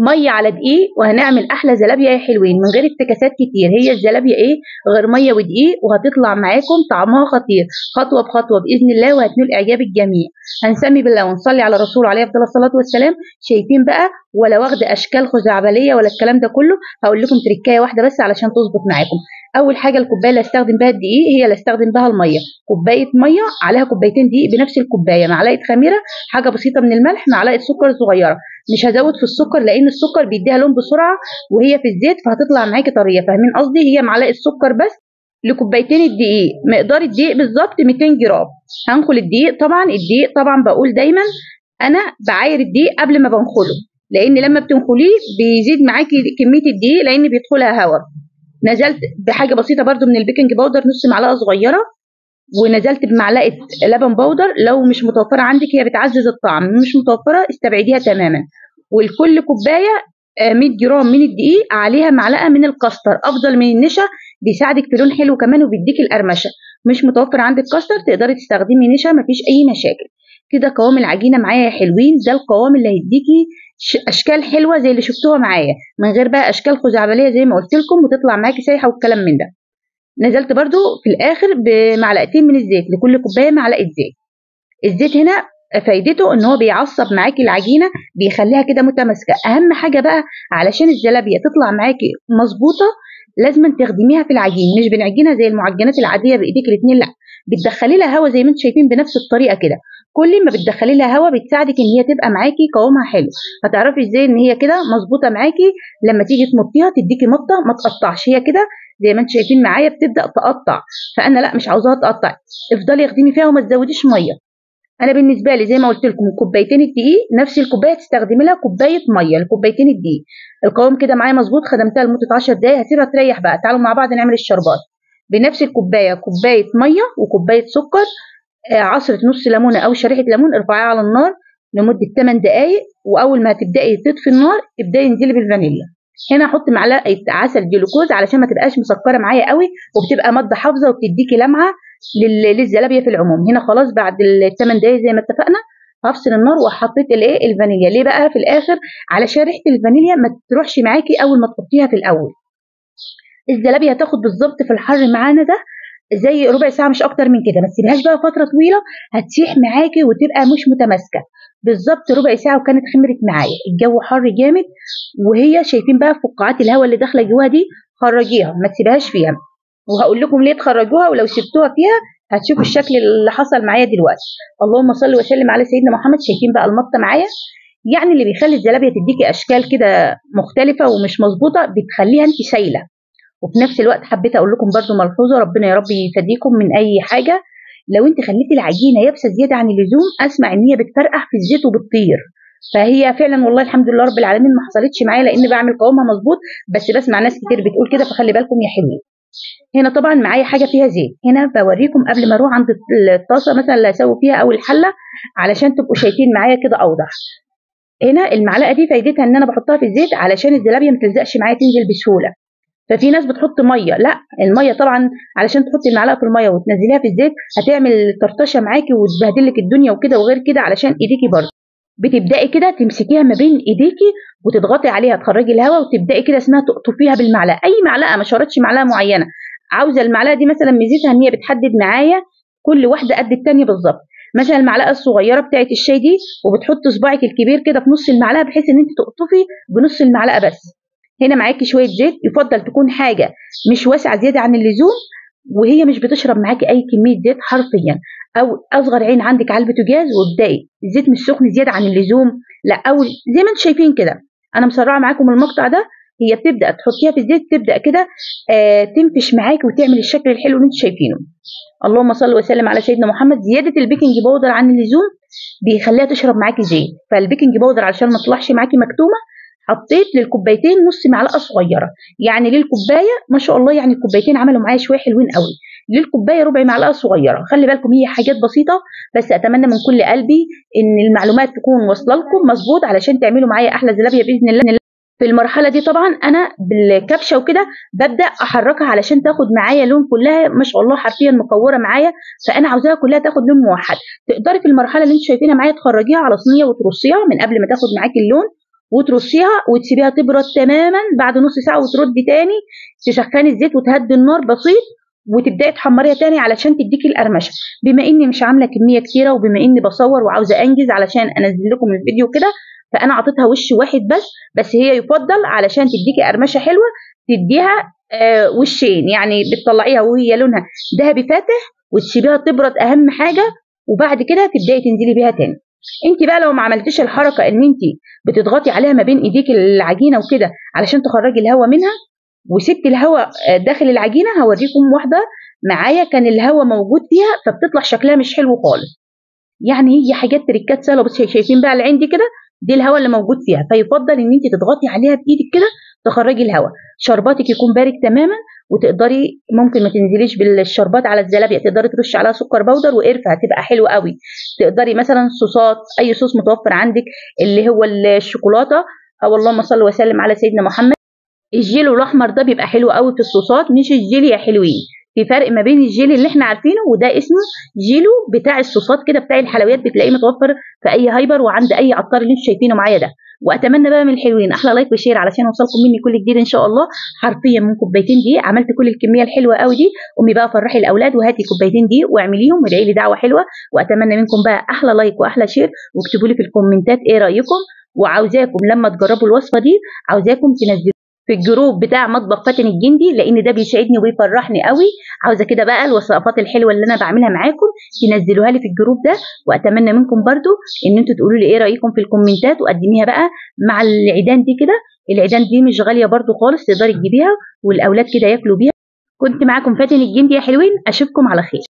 ميه على دقيق، وهنعمل احلى زلابيه يا حلوين من غير افتكاسات كتير. هي الزلابيه ايه غير ميه ودقيق، وهتطلع معاكم طعمها خطير خطوه بخطوه باذن الله، وهتنول اعجاب الجميع. هنسمي بالله ونصلي على رسول عليه افضل الصلاه والسلام. شايفين بقى؟ ولا واخده اشكال خزعبليه ولا الكلام ده كله. هقول لكم تركايه واحده بس علشان تظبط معاكم. اول حاجه الكوبايه اللي هستخدم بها الدقيق هي اللي هستخدم بها الميه. كوبايه ميه عليها كوبايتين دقيق بنفس الكوبايه، معلقه خميره، حاجه بسيطه من الملح، معلقه سكر صغيره. مش هزود في السكر لان السكر بيديها لون بسرعه وهي في الزيت، فهتطلع معاكي طريه. فاهمين قصدي؟ هي معلقه سكر بس لكوبايتين الدقيق. مقدار الدقيق بالظبط 200 جرام. هنخل الدقيق. طبعا الدقيق طبعا بقول دايما انا بعاير الدقيق قبل ما بنخله، لان لما بتنخليه بيزيد معاكي كميه الدقيق لان بيدخلها هواء. نزلت بحاجه بسيطه برده من البيكنج باودر، نص معلقه صغيره، ونزلت بمعلقه لبن بودر. لو مش متوفره عندك هي بتعزز الطعم، مش متوفره استبعديها تماما. ولكل كوبايه 100 جرام من الدقيق عليها معلقه من الكاستر، افضل من النشا، بيساعدك في لون حلو كمان وبيديك القرمشه. مش متوفر عندك كاستر تقدري تستخدمي نشا، مفيش اي مشاكل. كده قوام العجينه معايا يا حلوين، ده القوام اللي هيديكي اشكال حلوه زي اللي شفتوها معايا، من غير بقى اشكال خزعبليه زي ما قلت لكم وتطلع معاكي سايحه والكلام من ده. نزلت برضو في الاخر بمعلقتين من الزيت، لكل كوبايه معلقه زيت. الزيت هنا فايدته ان هو بيعصب معاكي العجينه، بيخليها كده متماسكه. اهم حاجه بقى علشان الزلابيه تطلع معاكي مظبوطه لازم تخدميها في العجين، مش بنعجنها زي المعجنات العاديه بايديك الاثنين، لا، بتدخلي لها هواء زي ما انتم شايفين بنفس الطريقه كده. كل ما بتدخلي لها هواء بتساعدك ان هي تبقى معاكي قوامها حلو. هتعرفي ازاي ان هي كده مظبوطه معاكي؟ لما تيجي تمطيها تديكي مطه ما تقطعش. هي كده زي ما انتم شايفين معايا بتبدا تقطع، فانا لا، مش عاوزاها تقطع. افضلي اخدمي فيها وما تزوديش ميه. انا بالنسبه لي زي ما قلت لكم كوبايتين الدقيق نفس الكوبايه تستخدمي لها كوبايه ميه لكوبايتين الدقيق. القوام كده معايا مظبوط. خدمتها لمده 10 دقائق، هسيبها تريح بقى. تعالوا مع بعض نعمل الشربات. بنفس الكوبايه كوبايه ميه وكوبايه سكر، عصره نص ليمونه او شريحه ليمون، ارفعيها على النار لمده 8 دقائق، واول ما تبداي تطفي النار ابداي انزلي بالفانيليا. هنا احط معلقه عسل جلوكوز علشان ما تبقاش مسكره معايا قوي، وبتبقى ماده حافظه وبتديكي لمعه للزلابيه في العموم. هنا خلاص بعد ال8 دقايق زي ما اتفقنا هفصل النار، وحطيت الفانيليا. ليه بقى في الاخر؟ علشان ريحه الفانيليا ما تروحش معاكي اول ما تحطيها في الاول. الزلابيه هتاخد بالظبط في الحر معانا ده زي ربع ساعه مش اكتر من كده، ما تسيبهاش بقى فتره طويله هتسيح معاكي وتبقى مش متماسكه. بالظبط ربع ساعه وكانت خمرت معايا. الجو حر جامد، وهي شايفين بقى فقاعات الهواء اللي داخله جواها دي، خرجيها ما تسيبهاش فيها. وهقول لكم ليه تخرجوها، ولو سبتوها فيها هتشوفوا الشكل اللي حصل معايا دلوقتي. اللهم صل وسلم على سيدنا محمد. شايفين بقى المطه معايا؟ يعني اللي بيخلي الزلابيه تديكي اشكال كده مختلفه ومش مظبوطه بتخليها انت سايله. وفي نفس الوقت حبيت اقول لكم برده ملحوظه، ربنا يا رب يفديكم من اي حاجه. لو انت خليتي العجينه يابسه زياده عن اللزوم، اسمع ان هي بتفرقع في الزيت وبتطير. فهي فعلا والله الحمد لله رب العالمين ما حصلتش معايا، لان بعمل قوامها مظبوط، بس بسمع ناس كتير بتقول كده، فخلي بالكم يا حلوين. هنا طبعا معايا حاجه فيها زيت. هنا بوريكم قبل ما اروح عند الطاسه مثلا اللي هسوي فيها او الحله علشان تبقوا شايفين معايا كده اوضح. هنا المعلقه دي فايدتها ان انا بحطها في الزيت علشان الزلابيه ما تلزقش معايا، تنزل بسهوله. ففي ناس بتحط ميه، لا، الميه طبعا علشان تحطي المعلقه في الميه وتنزليها في الزيت هتعمل طرطشه معاكي وتبهدل لك الدنيا وكده. وغير كده علشان ايديكي برضه بتبداي كده تمسكيها ما بين ايديكي وتضغطي عليها تخرجي الهواء، وتبداي كده اسمها تقطفيها بالمعلقه، اي معلقه، ما شرطش معلقه معينه. عاوزه المعلقه دي مثلا ميزتها ان هي بتحدد معايا كل واحده قد الثانيه بالظبط. مثلا المعلقه الصغيره بتاعت الشاي دي، وبتحطي صباعك الكبير كده في نص المعلقه بحيث ان انت تقطفي بنص المعلقه بس. هنا معاكي شويه زيت، يفضل تكون حاجه مش واسعه زياده عن اللزوم، وهي مش بتشرب معاكي اي كميه زيت حرفيا. او اصغر عين عندك على البوتاجاز وابدأي. الزيت مش سخن زياده عن اللزوم، لا، او زي ما انتم شايفين كده انا مسرعه معاكم المقطع ده. هي بتبدا تحطيها في الزيت تبدا كده تنفش معاكي وتعمل الشكل الحلو اللي انتم شايفينه. اللهم صل وسلم على سيدنا محمد. زياده البيكنج باودر عن اللزوم بيخليها تشرب معاكي زيت، فالبيكنج باودر علشان ما تطلعش معاكي مكتومه حطيت للكوبايتين نص معلقه صغيره. يعني للكوبايه ما شاء الله، يعني الكوبايتين عملوا معايا شويه حلوين قوي. للكوبايه ربع معلقه صغيره. خلي بالكم هي حاجات بسيطه، بس اتمنى من كل قلبي ان المعلومات تكون واصله لكم مظبوط علشان تعملوا معايا احلى زلابيه باذن الله. في المرحله دي طبعا انا بالكبشه وكده ببدا احركها علشان تاخد معايا لون، كلها ما شاء الله حرفيا مكوره معايا، فانا عاوزاها كلها تاخد لون موحد. تقدري في المرحله اللي انتم شايفينها معايا تخرجيها على صينيه وترصيها من قبل ما تاخد معاكي اللون، وترصيها وتسيبيها تبرد تماما. بعد نص ساعه وتردي تاني، تسخني الزيت وتهدي النار بسيط، وتبداي تحمريها تاني علشان تديكي القرمشه. بما اني مش عامله كميه كتيره، وبما اني بصور وعاوزه انجز علشان انزل لكم الفيديو كده، فانا عطيتها وش واحد بس هي يفضل علشان تديكي قرمشه حلوه تديها وشين. يعني بتطلعيها وهي لونها ذهبي فاتح وتسيبيها تبرد اهم حاجه، وبعد كده تبداي تنزلي بيها تاني. انت بقى لو ما عملتيش الحركه ان انت بتضغطي عليها ما بين ايديك العجينه وكده علشان تخرجي الهواء منها، وسبت الهواء داخل العجينه، هوريكم واحده معايا كان الهواء موجود فيها فبتطلع شكلها مش حلو خالص. يعني هي حاجات تريكات سهله، بس شايفين بقى العين دي كده، دي الهواء اللي موجود فيها، فيفضل ان انت تضغطي عليها بايدك كده تخرجي الهواء. شرباتك يكون بارد تماما، وتقدري ممكن ما تنزليش بالشربات على الزلابيه، تقدري ترشي عليها سكر بودر وقرفه هتبقى حلوه قوي. تقدري مثلا صوصات، اي صوص متوفر عندك اللي هو الشوكولاته، او اللهم صل وسلم على سيدنا محمد. الجيلو الاحمر ده بيبقى حلو قوي في الصوصات، مش الجيلي يا حلوين. في فرق ما بين الجيلي اللي احنا عارفينه وده اسمه جيلو بتاع الصوصات كده، بتاع الحلويات، بتلاقيه متوفر في اي هايبر وعند اي عطار اللي انتوا شايفينه معايا ده. واتمنى بقى من الحلوين احلى لايك وشير علشان اوصلكم مني كل جديد ان شاء الله. حرفيا من كوبايتين دقيق عملت كل الكميه الحلوه قوي دي. قومي بقى فرحي الاولاد وهاتي كوبايتين دقيق واعمليهم وادعي لي دعوه حلوه. واتمنى منكم بقى احلى لايك واحلى شير، واكتبوا لي في الكومنتات ايه رايكم. وعاوزاكم لما تجربوا الوصفه دي عاوزاكم تنزلوا في الجروب بتاع مطبخ فاتن الجندي، لان ده بيسعدني وبيفرحني قوي. عاوزه كده بقى الوصفات الحلوه اللي انا بعملها معاكم تنزلوها لي في الجروب ده. واتمنى منكم برضو ان انتوا تقولوا لي ايه رايكم في الكومنتات، وقدميها بقى مع العيدان دي كده. العيدان دي مش غاليه برضو خالص، تقدري تجيبيها والاولاد كده ياكلوا بيها. كنت معاكم فاتن الجندي يا حلوين، اشوفكم على خير.